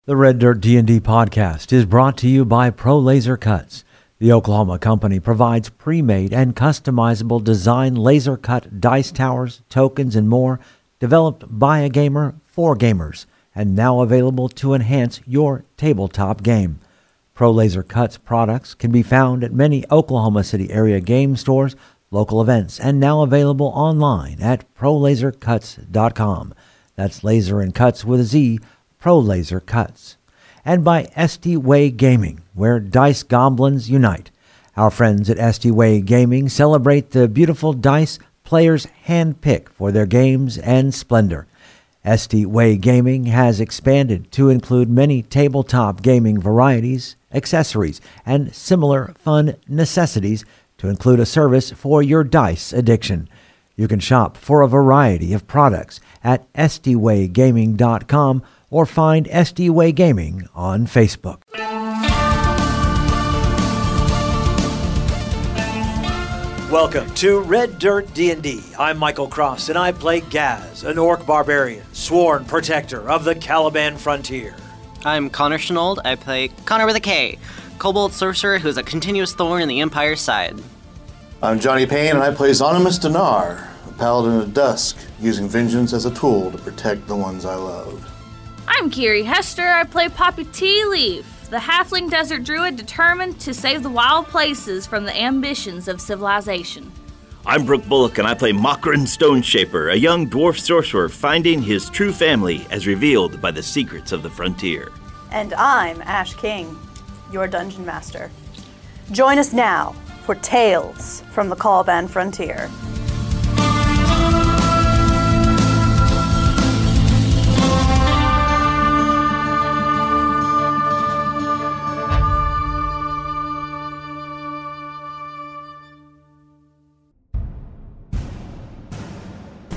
The Red Dirt D&D podcast is brought to you by Pro Laser Cuts. The Oklahoma company provides pre-made and customizable design laser cut dice towers, tokens, and more, developed by a gamer for gamers, and now available to enhance your tabletop game. Pro Laser Cuts products can be found at many Oklahoma City area game stores, local events, and now available online at prolasercuts.com. That's laser and cuts with a Z, Pro Laser Cuts. And by SD Way Gaming, where dice goblins unite. Our friends at SD Way Gaming celebrate the beautiful dice players handpick for their games and splendor. SD Way Gaming has expanded to include many tabletop gaming varieties, accessories, and similar fun necessities to include a service for your dice addiction. You can shop for a variety of products at sdwaygaming.com or find SD Way Gaming on Facebook. Welcome to Red Dirt D&D. I'm Michael Cross, and I play Gaz, an orc barbarian, sworn protector of the Caliban frontier. I'm Konnor Shenold. I play Konnor with a K, Kobold Sorcerer who's a continuous thorn in the Empire's side. I'm Johnny Payne, and I play Zonimus Dinar, a paladin of dusk, using vengeance as a tool to protect the ones I love. I'm Kiri Hester. I play Poppy Tea Leaf, the halfling desert druid determined to save the wild places from the ambitions of civilization. I'm Brooke Bullock, and I play Mokrin Stoneshaper, a young dwarf sorcerer finding his true family as revealed by the secrets of the frontier. And I'm Ash King, your dungeon master. Join us now for Tales from the Caliban Frontier.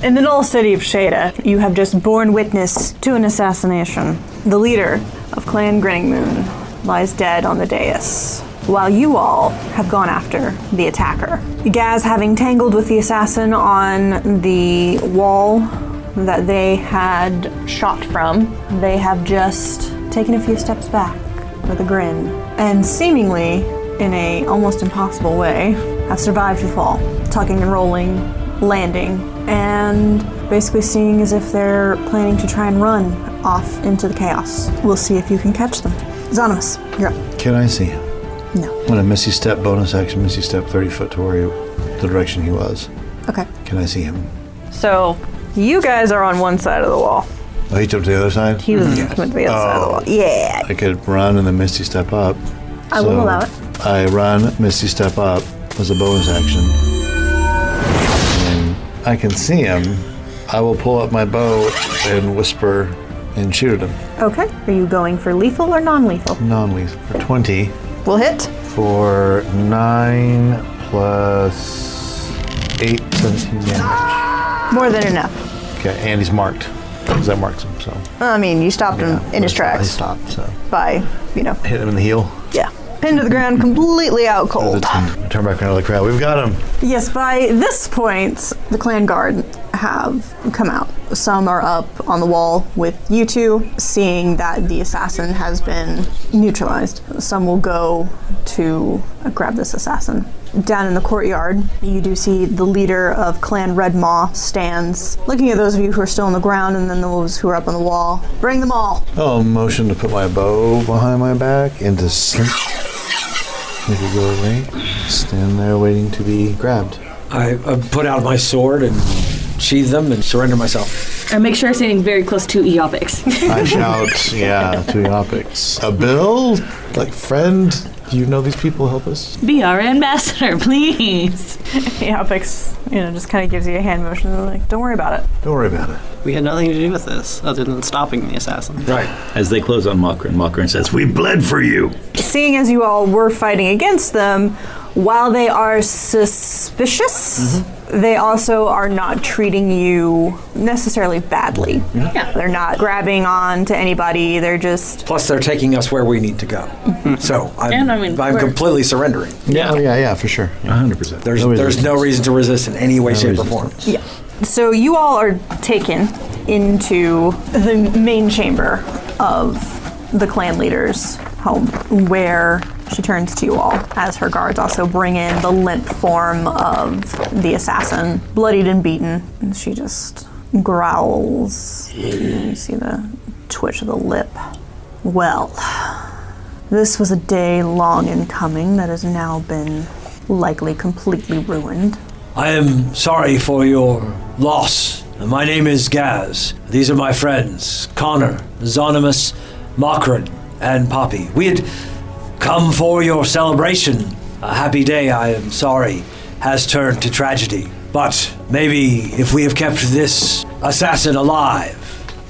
In the Gnoll city of Shada, you have just borne witness to an assassination. The leader of Clan Grinning Moon lies dead on the dais, while you all have gone after the attacker. Gaz, having tangled with the assassin on the wall that they had shot from, they have just taken a few steps back with a grin, and seemingly, in a almost impossible way, have survived the fall, tucking and rolling, landing, and basically seeing as if they're planning to try and run off into the chaos. We'll see if you can catch them. Zonimus, you're up. Can I see him? No. I'm gonna Misty Step, bonus action, Misty Step 30 foot to where the direction he was. Okay. Can I see him? So, you guys are on one side of the wall. Oh, he jumped to the other side? He was went to the other side of the wall. Yeah. I could run and then Misty Step up. I will allow it. I run, Misty Step up as a bonus action. And I can see him. I will pull up my bow and whisper and shoot at him. Okay. Are you going for lethal or non-lethal? Non-lethal for 20. We'll hit. For 9 plus 8, 17 damage. More than enough. Okay, and he's marked. Because I marked him, so. I mean, you stopped him in his tracks. I stopped, so. By, Hit him in the heel. Yeah. Pinned to the ground, completely out cold. Turn back around to the crowd. We've got him. Yes, by this point, the clan guard have come out. Some are up on the wall with you two, seeing that the assassin has been neutralized. Some will go to grab this assassin. Down in the courtyard, you do see the leader of Clan Red Maw stands, looking at those of you who are still on the ground and then those who are up on the wall. Bring them all. Oh, motion to put my bow behind my back and to slip. Make it go away. Stand there waiting to be grabbed. I put out my sword and sheathe them and surrender myself. I make sure I'm standing very close to Eopix. I shout, to Eopix. A bill? Like, friend? Do you know these people? Help us? Be our ambassador, please. Eopix, just kind of gives you a hand motion. Like, don't worry about it. Don't worry about it. We had nothing to do with this, other than stopping the assassin. Right. As they close on Mokrin says, "We bled for you." Seeing as you all were fighting against them, while they are suspicious, they also are not treating you necessarily badly. Yeah. They're not grabbing on to anybody. They're just... Plus, they're taking us where we need to go. So I'm completely surrendering. Yeah. Oh, yeah, for sure. 100%. There's no reason to resist in any way, shape, or form. Yeah. So you all are taken into the main chamber of the clan leader's home, where she turns to you all as her guards also bring in the limp form of the assassin, bloodied and beaten. And she just growls. You see the twitch of the lip. Well, this was a day long in coming that has now been likely completely ruined. I am sorry for your loss. My name is Gaz. These are my friends, Konnor, Zonimus, Makron, and Poppy. We had come for your celebration. A happy day, I am sorry, has turned to tragedy. But maybe if we have kept this assassin alive,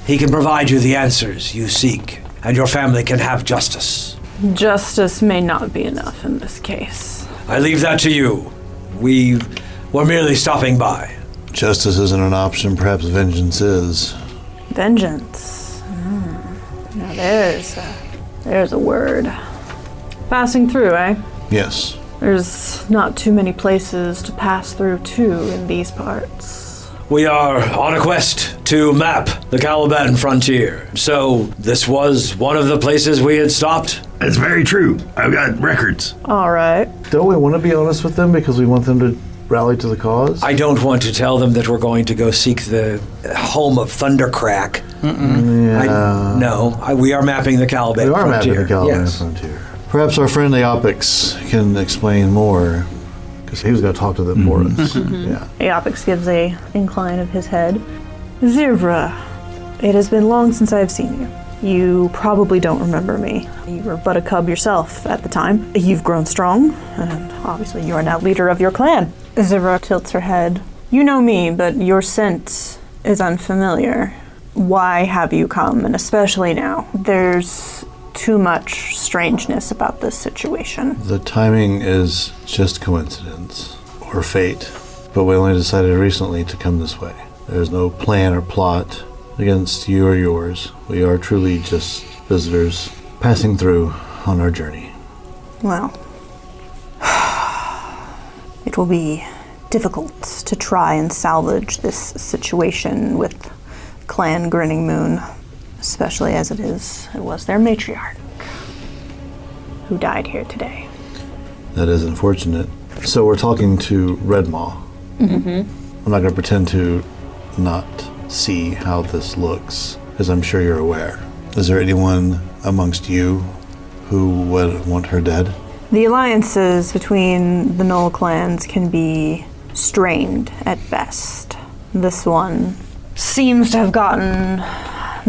he can provide you the answers you seek, and your family can have justice. Justice may not be enough in this case. I leave that to you. We were merely stopping by. Justice isn't an option, perhaps vengeance is. Vengeance. Now there's a word. Passing through, eh? Yes. There's not too many places to pass through to in these parts. We are on a quest to map the Caliban frontier. So this was one of the places we had stopped? That's very true. I've got records. All right. Don't we want to be honest with them because we want them to rally to the cause? I don't want to tell them that we're going to go seek the home of Thundercrack. Yeah. We are mapping the Caliban frontier. We are mapping the Caliban Yes. frontier. Perhaps our friend Aeopix can explain more, because he was going to talk to them for us. Yeah. Aeopix gives a incline of his head. Zirvra, it has been long since I have seen you. You probably don't remember me. You were but a cub yourself at the time. You've grown strong, and obviously you are now leader of your clan. Zirvra tilts her head. You know me, but your scent is unfamiliar. Why have you come, and especially now? There's too much strangeness about this situation. The timing is just coincidence, or fate, but we only decided recently to come this way. There's no plan or plot against you or yours. We are truly just visitors passing through on our journey. Well, it will be difficult to try and salvage this situation with Clan Grinning Moon, especially as it was their matriarch who died here today. That is unfortunate. So we're talking to Redmaw. I'm not going to pretend to not see how this looks, as I'm sure you're aware. Is there anyone amongst you who would want her dead? The alliances between the Gnoll clans can be strained at best. This one seems to have gotten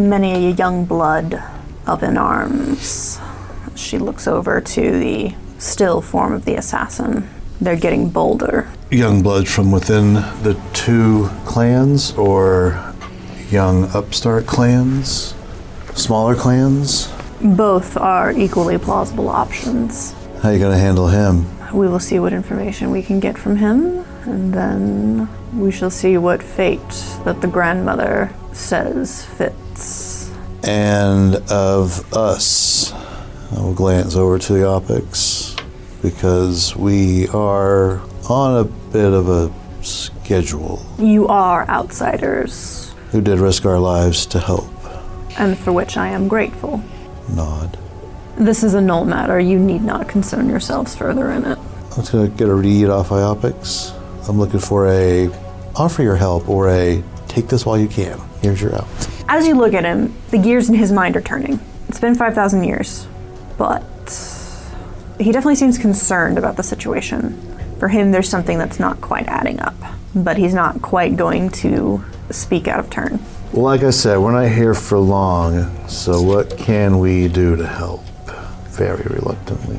many a young blood up in arms. She looks over to the still form of the assassin. They're getting bolder. Young blood from within the two clans, or young upstart clans? Smaller clans? Both are equally plausible options. How are you going to handle him? We will see what information we can get from him, and then we shall see what fate that the grandmother says fits. And of us, I will glance over to the Aeopix, because we are on a bit of a schedule. You are outsiders, Who did risk our lives to help. and for which I am grateful. Nod. This is a Gnoll matter. You need not concern yourselves further in it. I'm just going to get a read off Aeopix. I'm looking for a offer your help or a take this while you can. Here's your out. As you look at him, the gears in his mind are turning. It's been 5,000 years, but he definitely seems concerned about the situation. For him, there's something that's not quite adding up, but he's not quite going to speak out of turn. Well, like I said, we're not here for long, so what can we do to help? Very reluctantly.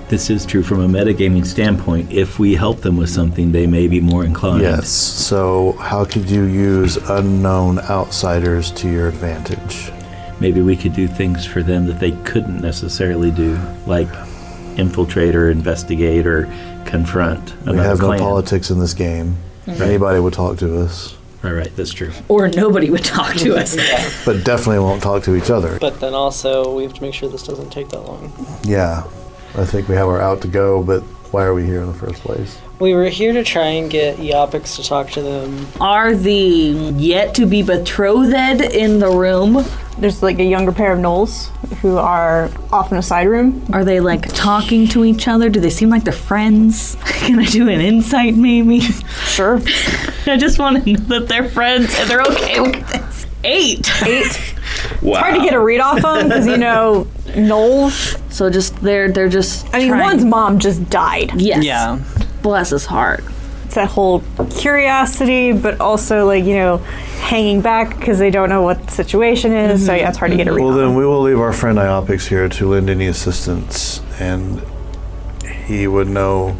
This is true from a metagaming standpoint. If we help them with something, they may be more inclined. Yes, so how could you use unknown outsiders to your advantage? Maybe we could do things for them that they couldn't necessarily do, like infiltrate or investigate or confront another We have clan. no politics in this game. Anybody would talk to us, Right, that's true. Or nobody would talk to us. but definitely won't talk to each other. But then also, we have to make sure this doesn't take that long. Yeah, I think we have our out to go, but why are we here in the first place? We were here to try and get Aeopix to talk to them. Are the yet to be betrothed in the room? There's like a younger pair of gnolls who are off in a side room. Are they like talking to each other? Do they seem like they're friends? Can I do an insight maybe? Sure. I just want to know that they're friends and they're okay with this. 8. Wow. It's hard to get a read off them because, gnolls. So they're just one's mom just died. Yes. Yeah. Bless his heart. It's that whole curiosity, but also hanging back because they don't know what the situation is. So yeah, it's hard to get a read. Well, then we will leave our friend Iopix here to lend any assistance, and he would know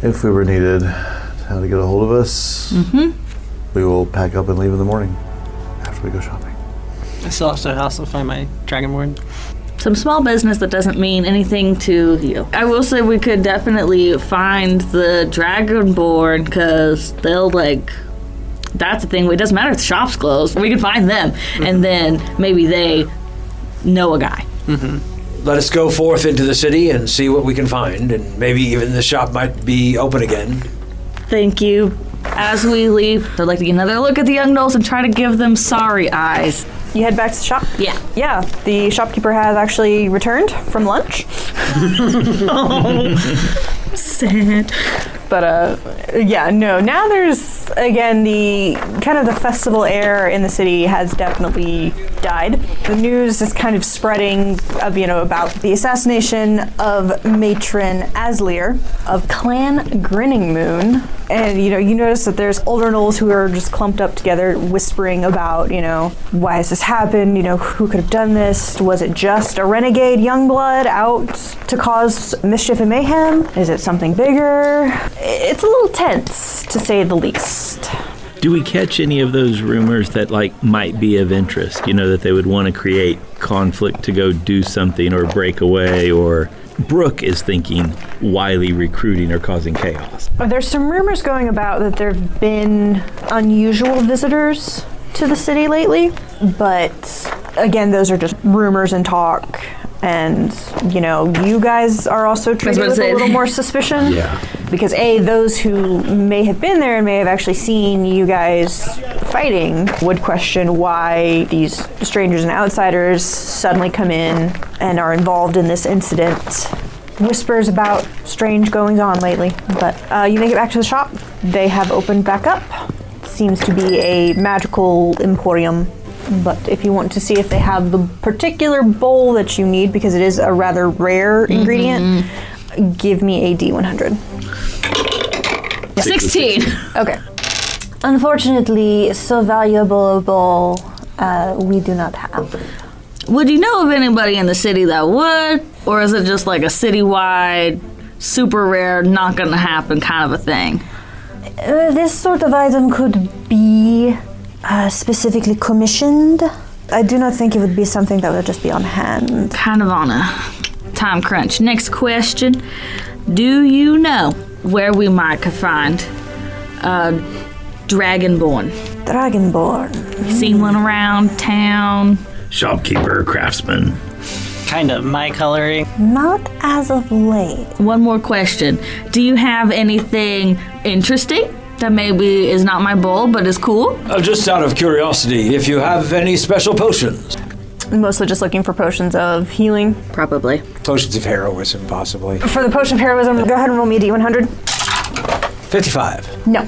if we were needed how to get a hold of us. We will pack up and leave in the morning after we go shopping. I still have to find my dragonborn. Some small business that doesn't mean anything to you. I will say we could definitely find the dragonborn because they'll that's the thing. It doesn't matter if the shop's closed. We can find them, and then maybe they know a guy. Let us go forth into the city and see what we can find, and maybe even the shop might be open again. Thank you. As we leave, I'd like to get another look at the young gnolls and try to give them sorry eyes. You head back to the shop? Yeah. Yeah, the shopkeeper has actually returned from lunch. Sad. But now there's, again, the kind of the festival air in the city has definitely died. The news is kind of spreading of, about the assassination of Matron Aslier of Clan Grinning Moon. And, you notice that there's older gnolls who are just clumped up together whispering about, why has this happened? Who could have done this? Was it just a renegade youngblood out to cause mischief and mayhem? Is it something bigger? It's a little tense, to say the least. Do we catch any of those rumors that might be of interest? That they would want to create conflict to go do something or break away, or Brooke is thinking wily recruiting or causing chaos. There's some rumors going about that there have been unusual visitors to the city lately, but again, those are just rumors and talk. And, you guys are also treated with a little more suspicion. Yeah. Because those who may have been there and may have actually seen you guys fighting would question why these strangers and outsiders suddenly come in and are involved in this incident. Whispers about strange goings on lately. But you make it back to the shop. They have opened back up. It seems to be a magical emporium. But if you want to see if they have the particular bowl that you need, because it is a rather rare ingredient, give me a D100. 16. Okay. Unfortunately, so valuable a bowl we do not have. Would you know of anybody in the city that would? Or is it just like a citywide, super rare, not gonna happen kind of a thing? This sort of item could be specifically commissioned. I do not think it would be something that would just be on hand. Kind of on a time crunch. Next question. Do you know where we might could find Dragonborn? Dragonborn. Seen one around town? Shopkeeper, craftsman. Kind of my coloring. Not as of late. One more question. Do you have anything interesting that maybe is not my bowl, but is cool? Just out of curiosity, if you have any special potions. I'm mostly just looking for potions of healing. Probably. Potions of heroism, possibly. For the potion of heroism, go ahead and roll me a D100. 55. No.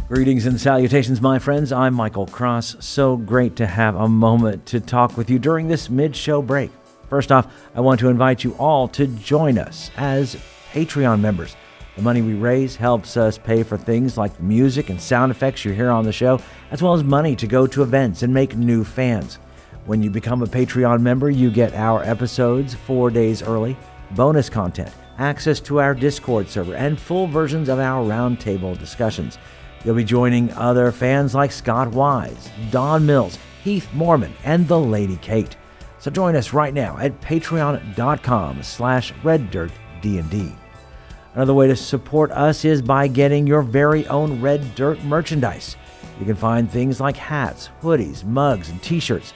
Greetings and salutations, my friends. I'm Michael Cross. So great to have a moment to talk with you during this mid-show break. First off, I want to invite you all to join us as Patreon members. The money we raise helps us pay for things like the music and sound effects you hear on the show, as well as money to go to events and make new fans. When you become a Patreon member, you get our episodes 4 days early, bonus content, access to our Discord server, and full versions of our roundtable discussions. You'll be joining other fans like Scott Wise, Don Mills, Heath Mormon, and the Lady Kate. So join us right now at patreon.com/reddirtdnd. Another way to support us is by getting your very own Red Dirt merchandise. You can find things like hats, hoodies, mugs, and t-shirts.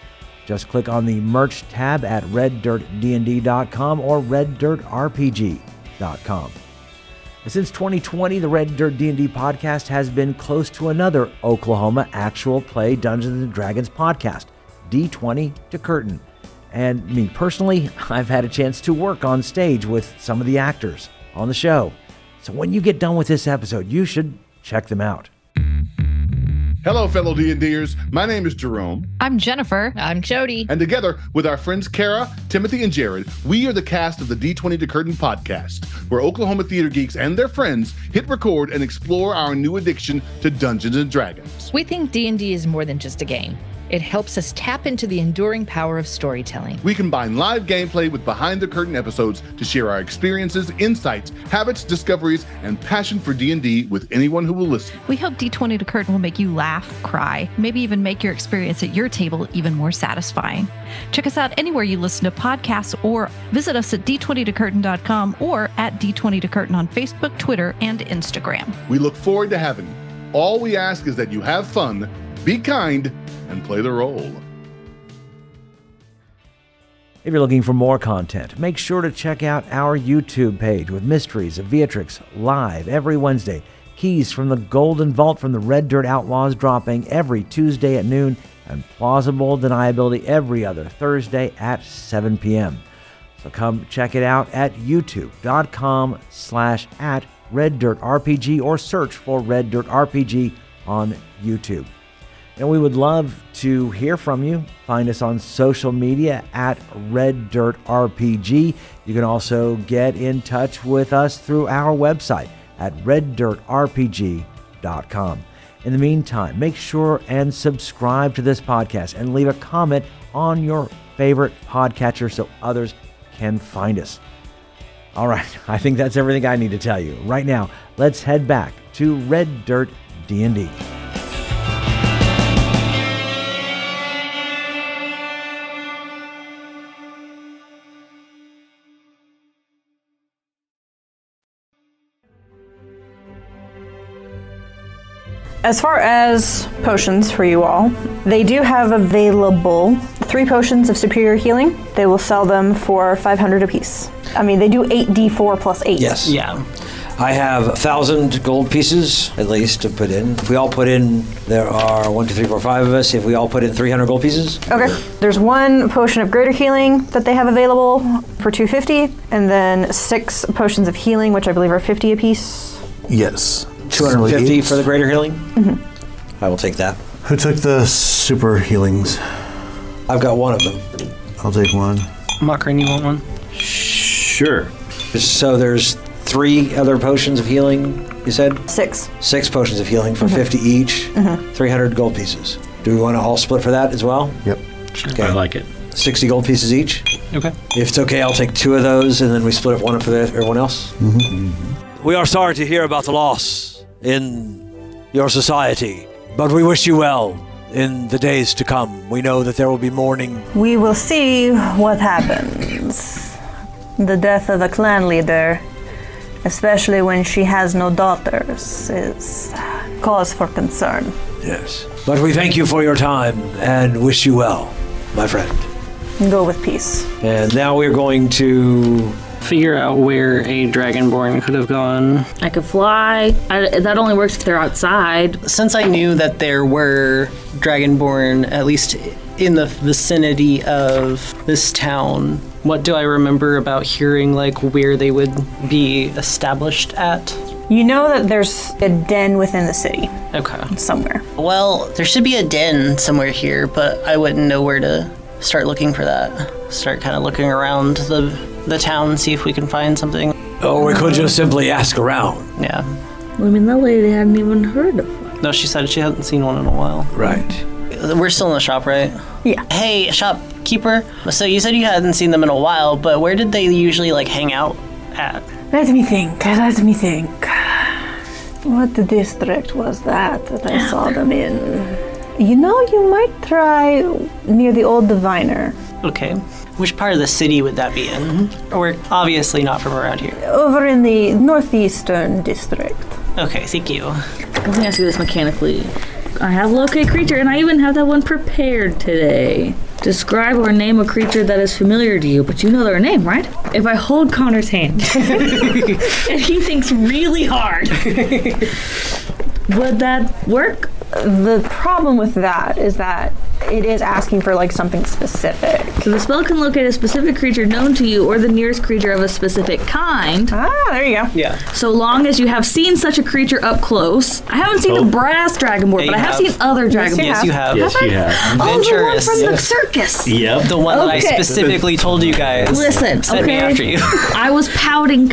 Just click on the merch tab at reddirtdnd.com or reddirtrpg.com. Since 2020, the Red Dirt D&D podcast has been close to another Oklahoma actual play Dungeons & Dragons podcast, D20 to Curtain. And me personally, I've had a chance to work on stage with some of the actors on the show. So when you get done with this episode, you should check them out. Hello, fellow D&Ders. My name is Jerome. I'm Jennifer. I'm Jody. And together with our friends Kara, Timothy, and Jared, we are the cast of the D20 to Curtain podcast, where Oklahoma theater geeks and their friends hit record and explore our new addiction to Dungeons & Dragons. We think D&D is more than just a game. It helps us tap into the enduring power of storytelling. We combine live gameplay with behind-the-curtain episodes to share our experiences, insights, habits, discoveries, and passion for D&D with anyone who will listen. We hope D20 to Curtain will make you laugh, cry, maybe even make your experience at your table even more satisfying. Check us out anywhere you listen to podcasts or visit us at d20tocurtain.com or at D20 to Curtain on Facebook, Twitter, and Instagram. We look forward to having you. All we ask is that you have fun, be kind, and play the role. If you're looking for more content, make sure to check out our YouTube page with Mysteries of Beatrix live every Wednesday. Keys from the Golden Vault from the Red Dirt Outlaws dropping every Tuesday at noon, and Plausible Deniability every other Thursday at 7 p.m. So come check it out at youtube.com/@RedDirtRPG or search for Red Dirt RPG on YouTube. And we would love to hear from you. Find us on social media at Red Dirt RPG. You can also get in touch with us through our website at reddirtrpg.com. In the meantime, make sure and subscribe to this podcast and leave a comment on your favorite podcatcher so others can find us. All right, I think that's everything I need to tell you. Right now, let's head back to Red Dirt D&D. As far as potions for you all, they do have available 3 potions of superior healing. They will sell them for 500 apiece. I mean, they do 8d4 plus 8. Yes. Yeah. I have 1,000 gold pieces, at least, to put in. If we all put in, there are 1, 2, 3, 4, 5 of us. If we all put in 300 gold pieces. Okay. There's 1 potion of greater healing that they have available for 250, and then 6 potions of healing, which I believe are 50 apiece. Yes. 250 for the greater healing? Mm-hmm. I will take that. Who took the super healings? I've got 1 of them. I'll take 1. Makrin, you want one? Sure. So there's 3 other potions of healing, you said? 6. 6 potions of healing for 50 each, 300 gold pieces. Do we want to all split for that as well? Yep. Sure. Okay. I like it. 60 gold pieces each? Okay. If it's okay, I'll take 2 of those, and then we split up 1 for everyone else. We are sorry to hear about the loss in your society, but we wish you well in the days to come. We know that there will be mourning. We will see what happens. The death of a clan leader, especially when she has no daughters, is cause for concern. Yes. But we thank you for your time and wish you well, my friend. Go with peace. And now we're going to Figure out where a Dragonborn could have gone. I could fly. That only works if they're outside. Since I knew that there were Dragonborn, at least in the vicinity of this town, what do I remember about hearing, like, where they would be established at? You know that there's a den within the city. Okay. Somewhere. Well, there should be a den somewhere here, but I wouldn't know where to start looking for that. Start kind of looking around the town, see if we can find something. Or we could just simply ask around. Yeah. I mean, that lady hadn't even heard of one. No, she said she hadn't seen one in a while. Right. We're still in the shop, right? Yeah. Hey, shopkeeper. So you said you hadn't seen them in a while, but where did they usually, like, hang out at? Let me think. What district was that I saw them in? You know, you might try near the old diviner. Okay. Which part of the city would that be in? We're obviously not from around here. Over in the northeastern district. Okay, thank you. Let me ask you this mechanically. I have locate creature, and I even have that one prepared today. Describe or name a creature that is familiar to you, but you know their name, right? If I hold Konnor's hand, and he thinks really hard, would that work? The problem with that is that it is asking for like something specific. So the spell can locate a specific creature known to you or the nearest creature of a specific kind. Ah, there you go. Yeah. So long as you have seen such a creature up close. I haven't seen a brass dragonborn, but I have seen other dragonborns. Yes, you have. Yes, you have. Oh, the one from the Yes. circus. Yep. The one that I specifically told you guys. Listen, sent me after you. I was pouting.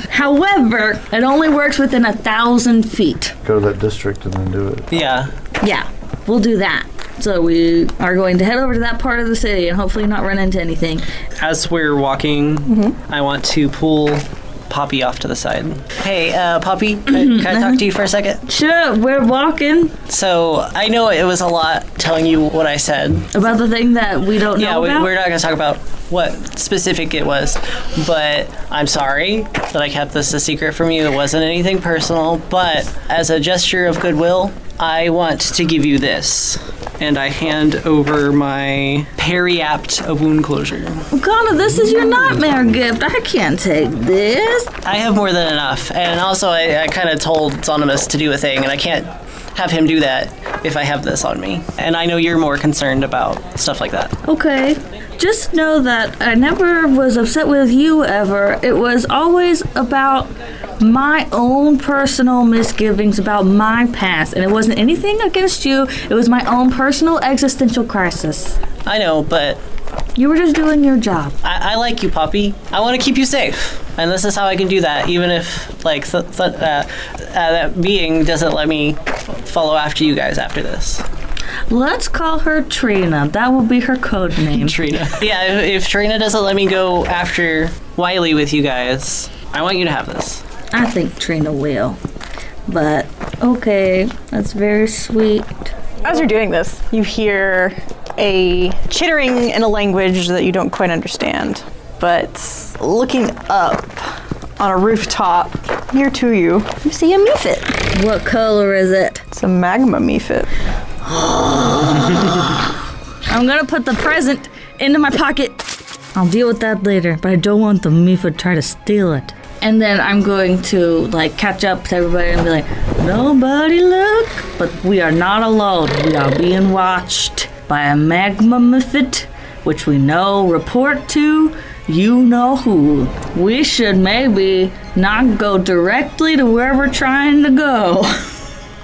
However, it only works within 1,000 feet. Go to that district and then do it. Yeah. Yeah, we'll do that. So we are going to head over to that part of the city and hopefully not run into anything. As we're walking, I want to pull Poppy off to the side. Hey, Poppy, can I talk to you for a second? Sure, we're walking. So I know it was a lot telling you what I said. About the thing that we don't know about? We're not going to talk about what specific it was, but I'm sorry that I kept this a secret from you. It wasn't anything personal, but as a gesture of goodwill, I want to give you this. And I hand over my Periapt of Wound Closure. Konnor, this is your nightmare gift. I can't take this. I have more than enough. And also, I kind of told Zonimus to do a thing, and I can't have him do that if I have this on me. And I know you're more concerned about stuff like that. Okay. Just know that I never was upset with you ever. It was always about my own personal misgivings about my past, and it wasn't anything against you. It was my own personal existential crisis. I know, but you were just doing your job. I like you, Poppy. I want to keep you safe, and this is how I can do that, even if like that being doesn't let me follow after you guys after this. Let's call her Trina. That will be her code name. Trina. Yeah, if Trina doesn't let me go after Wiley with you guys, I want you to have this. I think Trina will. But, okay, that's very sweet. As you're doing this, you hear a chittering in a language that you don't quite understand. But looking up on a rooftop near to you, you see a mephit. What color is it? It's a magma mephit. I'm gonna put the present into my pocket. I'll deal with that later, but I don't want the mephit to try to steal it. And then I'm going to like catch up to everybody and be like, nobody look, but we are not alone. We are being watched by a magma mephit, which we know report to you know who. We should maybe not go directly to where we're trying to go.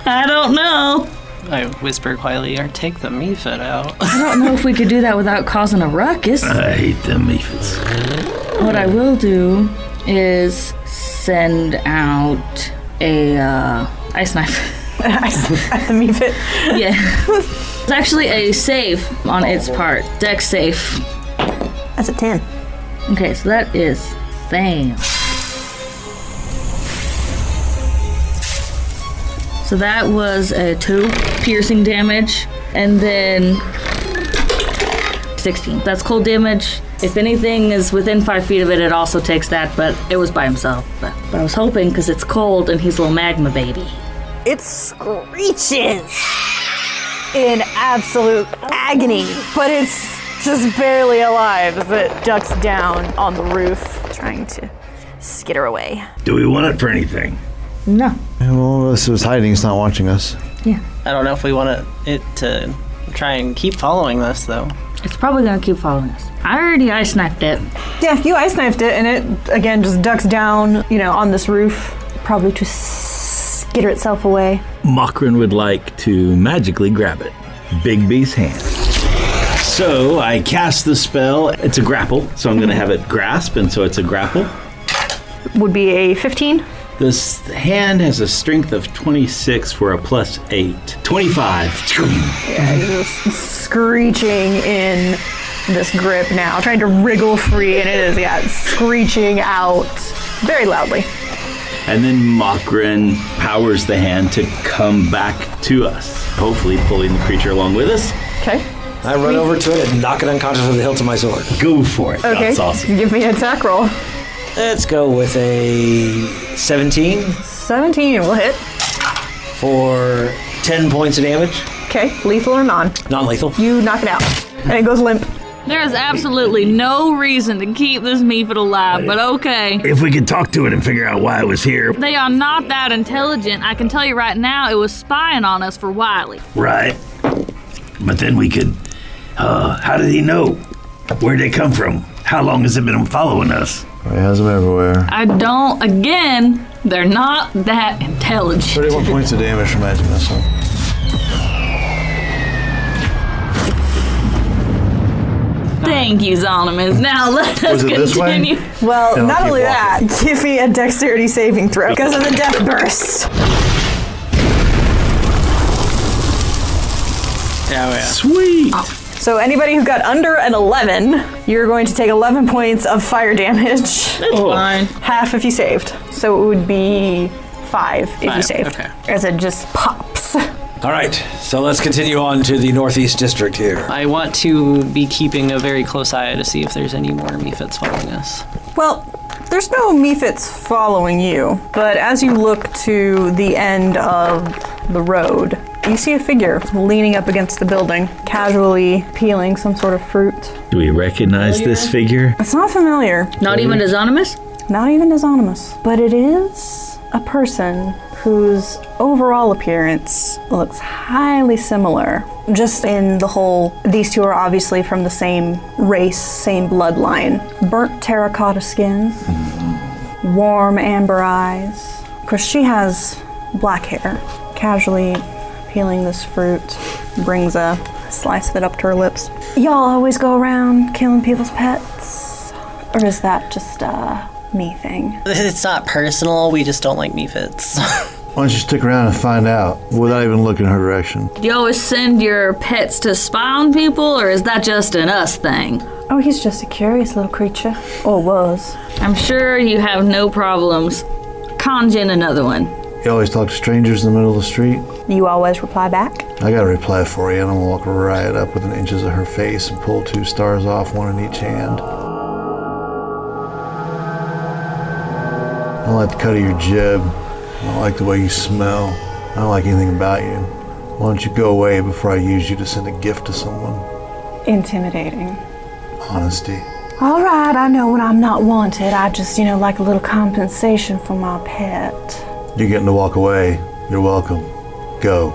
I don't know. I whisper quietly, or take the mephit out. I don't know if we could do that without causing a ruckus. I hate them mephits. What I will do is send out a ice knife. At the mephit? Yeah. It's actually a save on its part. Dex save. That's a 10. Okay, so that is fail. So that was a 2 piercing damage, and then 16. That's cold damage. If anything is within 5 feet of it, it also takes that, but it was by himself. But I was hoping, because it's cold and he's a little magma baby. It screeches in absolute agony, but it's just barely alive as it ducks down on the roof, trying to skitter away. Do we want it for anything? No. Well, this was hiding. It's not watching us. Yeah. I don't know if we want it to try and keep following us, though. It's probably going to keep following us. I already ice knifed it. Yeah, you ice knifed it, and it, again, just ducks down, on this roof, probably to skitter itself away. Makrin would like to magically grab it. Bigby's hand. So I cast the spell. It's a grapple, so I'm going to have it grasp, and so it's a grapple. Would be a 15. This hand has a strength of 26 for a +8. 25. Yeah, you're just screeching in this grip now, trying to wriggle free, and it is, screeching out very loudly. And then Makrin powers the hand to come back to us, hopefully pulling the creature along with us. Okay. I run over to it and knock it unconscious with the hilt of my sword. Go for it. Okay. That's awesome. Give me an attack roll. Let's go with a 17. 17 will hit. For 10 points of damage. Okay, lethal or non? Non-lethal. You knock it out, and it goes limp. There is absolutely no reason to keep this mephit alive, but okay. If we could talk to it and figure out why it was here. They are not that intelligent. I can tell you right now, it was spying on us for Wiley. Right. But then we could... how did he know? Where'd they come from? How long has it been following us? He has them everywhere. Again, they're not that intelligent. 31 points of damage from magic missile. Thank you, Zonimus. Now let us continue. Well, not only that, give me a dexterity saving throw because of the death burst. Yeah. Sweet. So anybody who got under an 11, you're going to take 11 points of fire damage. That's fine. Half if you saved. So it would be 5 if you saved. Okay. As it just pops. All right, so let's continue on to the Northeast District here. I want to be keeping a very close eye to see if there's any more mephits following us. Well, there's no mephits following you, but as you look to the end of the road, you see a figure leaning up against the building, casually peeling some sort of fruit. Do we recognize this figure? It's not familiar. Not even Anonymous? Not even anonymous, but it is a person whose overall appearance looks highly similar. Just in the whole, these two are obviously from the same race, same bloodline. Burnt terracotta skin, warm amber eyes. Of course, she has black hair. Casually peeling this fruit, brings a slice of it up to her lips. Y'all always go around killing people's pets? Or is that just me thing? It's not personal, we just don't like mephits. Why don't you stick around and find out without even looking in her direction? Do you always send your pets to spy on people, or is that just an us thing? Oh, he's just a curious little creature. Or was. I'm sure you have no problems conjuring another one. You always talk to strangers in the middle of the street? You always reply back? I got a reply for you, and I'm gonna walk right up within inches of her face and pull 2 stars off, one in each hand. I don't like the cut of your jib. I don't like the way you smell. I don't like anything about you. Why don't you go away before I use you to send a gift to someone? Intimidating. Honesty. All right, I know when I'm not wanted. I just, like a little compensation for my pet. You're getting to walk away. You're welcome. Go.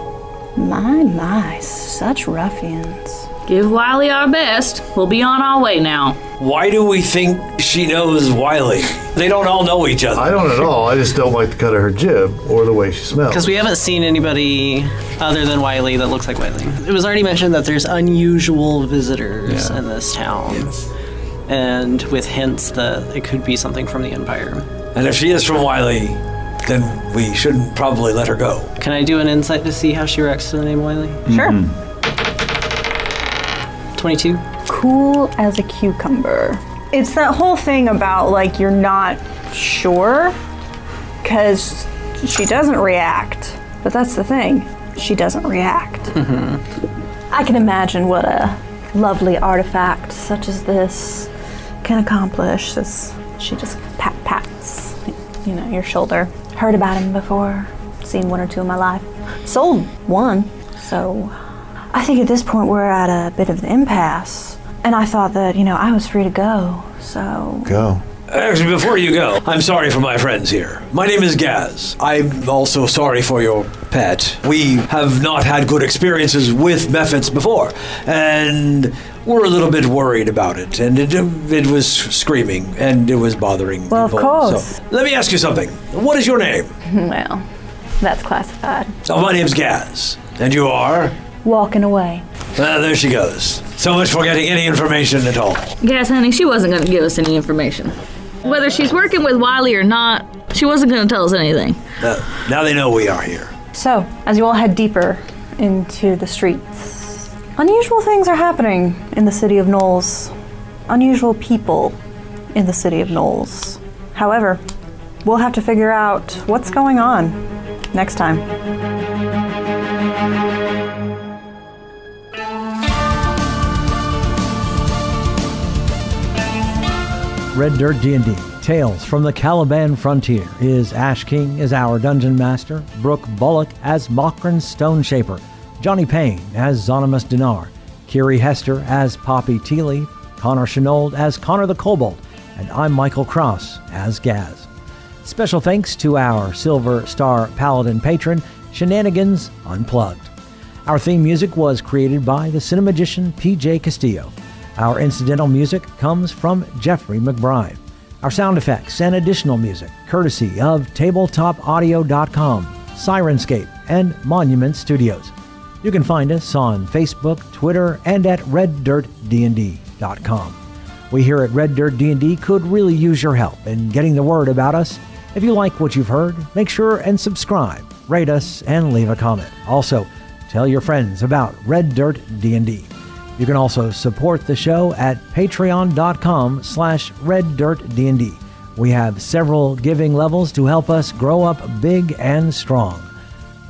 My, such ruffians. Give Wiley our best. We'll be on our way now. Why do we think she knows Wiley? They don't all know each other. I don't at all. I just don't like the cut of her jib or the way she smells. Because we haven't seen anybody other than Wiley that looks like Wiley. It was already mentioned that there's unusual visitors in this town. Yes. And with hints that it could be something from the Empire. And if she is from Wiley, then we shouldn't probably let her go. Can I do an insight to see how she reacts to the name Wiley? Sure. 22. Cool as a cucumber. It's that whole thing about, you're not sure, because she doesn't react. But that's the thing. She doesn't react. I can imagine what a lovely artifact such as this can accomplish. She just pats, your shoulder. Heard about him before. Seen 1 or 2 in my life. Sold 1. So I think at this point we're at a bit of the impasse. And I thought that, I was free to go, so... Go. Actually, before you go, I'm sorry for my friends here. My name is Gaz. I'm also sorry for your pet. We have not had good experiences with mephits before, and we're a little bit worried about it. And it was screaming, and it was bothering Well, people. of course. So, let me ask you something. What is your name? Well, that's classified. Oh, my name's Gaz. And you are? Walking away. There she goes. So much for getting any information at all. Yes, honey, she wasn't going to give us any information. Whether she's working with Wiley or not, she wasn't going to tell us anything. Now they know we are here. So, as you all head deeper into the streets, unusual things are happening in the city of Knowles. Unusual people in the city of Knowles. However, we'll have to figure out what's going on next time. Red Dirt D&D Tales from the Caliban Frontier is Ash King as our Dungeon Master, Brooke Bullock as Mokran's Stone Shaper, Johnny Payne as Zonimus Dinar, Kiri Hester as Poppy Tealeaf, Konnor Shenold as Konnor the Kobold, and I'm Michael Cross as Gaz. Special thanks to our Silver Star Paladin patron, Shenanigans Unplugged. Our theme music was created by the Cinemagician P.J. Castillo. Our incidental music comes from Jeffrey McBride. Our sound effects and additional music, courtesy of TabletopAudio.com, Sirenscape, and Monument Studios. You can find us on Facebook, Twitter, and at RedDirtDND.com. We here at Red Dirt D&D could really use your help in getting the word about us. If you like what you've heard, make sure and subscribe, rate us, and leave a comment. Also, tell your friends about Red Dirt D&D. You can also support the show at patreon.com/RedDirtDND. We have several giving levels to help us grow up big and strong.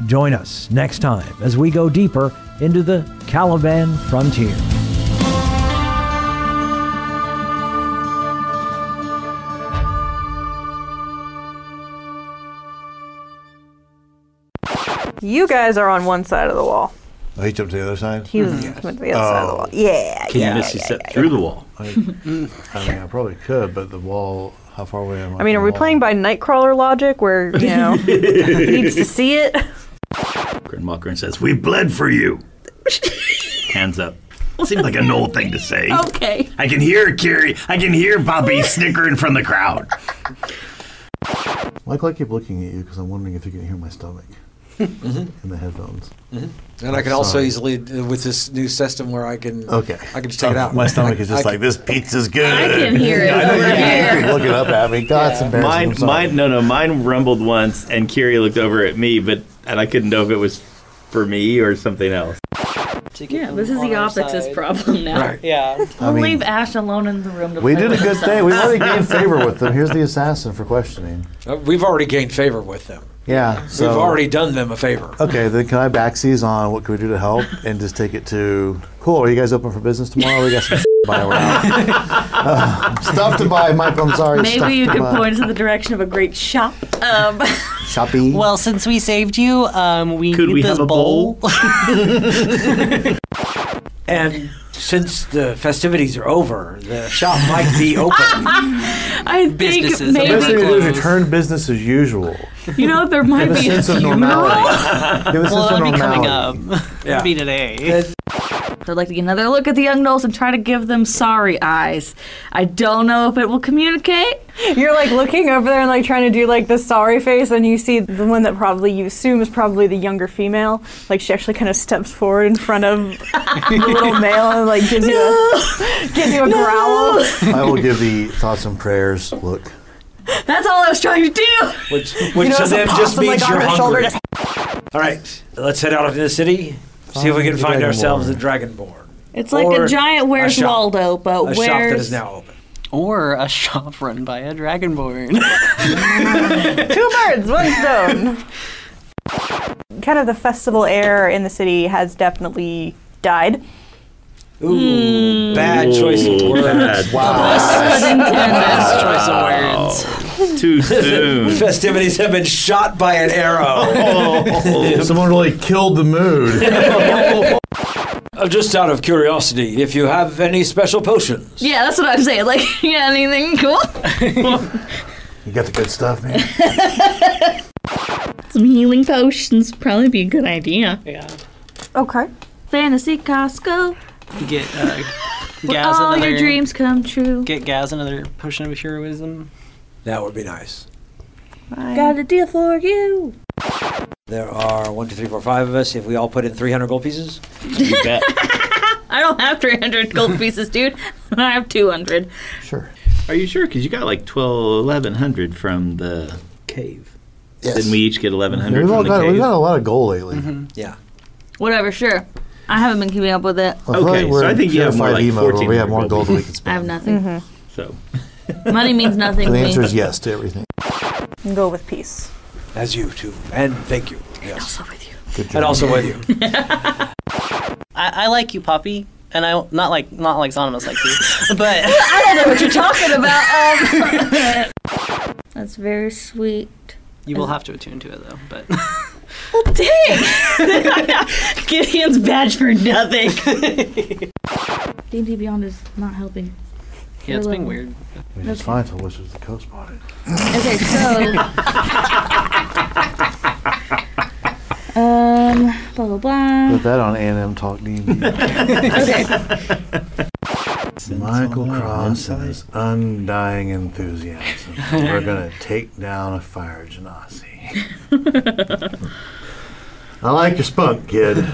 Join us next time as we go deeper into the Caliban Frontier. You guys are on one side of the wall. Oh, he jumped to the other side? He was to the other side of the wall. Yeah. Can you Misty step through the wall? I mean, I probably could, but the wall, how far away am I? I mean, are we playing by Nightcrawler logic where, he needs to see it? Mokran says, "We bled for you." Hands up. Seems like a Gnoll thing to say. Okay. I can hear Kiri. I can hear Poppy snickering from the crowd. Michael, I keep looking at you because I'm wondering if you can hear my stomach in the headphones. And I can also easily, with this new system where I can just take it out. My stomach is just like, this pizza's good. I can hear it over here. Looking up at me. God, it's embarrassing. Mine rumbled once, and Kiri looked over at me, and I couldn't know if it was for me or something else. Yeah, this is the optics' problem now. Right. Yeah. We'll leave Ash alone in the room to We play did a with good himself. thing. We've already gained favor with them. Here's the assassin for questioning. We've already gained favor with them. Yeah. So, We've already done them a favor. Okay, then can I backsies on what can we do to help and just take it to, cool, are you guys open for business tomorrow? We got some to buy. We're out. Stuff to buy, Michael, I'm sorry. Maybe you could point us in the direction of a great shop. Shopping. Well, since we saved you, we Could need we this have a bowl? And since the festivities are over, the shop might be open. I think Businesses. The best thing to maybe, do is return business as usual. there might Give a be a sense of funeral. normality. Give a Well, sense that'll of be coming normality. up. Yeah. It'll be today. I'd like to get another look at the young Gnolls and try to give them sorry eyes. I don't know if it will communicate. You're like looking over there and like trying to do like the sorry face, and you see the one that probably you assume is probably the younger female. Like she actually kind of steps forward in front of the little male and like gives you a growl. I will give the thoughts and prayers look. That's all I was trying to do. Which You to notice a them just possum, means like, on you're her shoulder. hungry. All right, let's head out into the city. See if we can find ourselves a Dragonborn. It's like Or a giant Where's shop. Waldo, but A shop that where's... is now open. Or a shop run by a Dragonborn. 2 birds, 1 stone. Kind of the festival air in the city has definitely died. Ooh, bad choice of words. Best choice of words. Too soon. Festivities have been shot by an arrow. Someone really killed the mood. Just out of curiosity, if you have any special potions. Yeah, that's what I'm saying. Like, yeah, anything cool? You got the good stuff, man. Some healing potions probably be a good idea. Yeah. Okay. Fantasy Costco. Get Where Gaz all another. your dreams come true. Get Gaz another potion of heroism. That would be nice. Got a deal for you. There are 1, 2, 3, 4, 5 of us. If we all put in 300 gold pieces, You bet. I don't have 300 gold pieces, dude. I have 200. Sure. Are you sure? Because you got like 1,100 from the cave. Yes. Didn't we each get 1,100 We've from the cave? got a lot of gold lately. yeah. Whatever, sure. I haven't been keeping up with it. I feel Okay, we're so I think you have more like purified emo, where we have 1,400 more gold than we can I spend. have nothing. So, Money means nothing And to the me. answer is yes to everything. Go with peace. As you too. And thank you. Yes. Also with you. Good job. And also with you. I like you, Poppy. And I not like Zonimus like you, but I don't know what you're talking about. That's very sweet. You will have to attune to it though. But well, dang! Gideon's badge for nothing. D&D Beyond is not helping. Yeah, it's being weird. We just fine until Wizards of the Coast bought it. Okay, so blah blah blah. Put that on A&M Talk D&D. Okay. Michael Cross and his undying enthusiasm. We're gonna take down a fire genasi. I like your spunk, kid.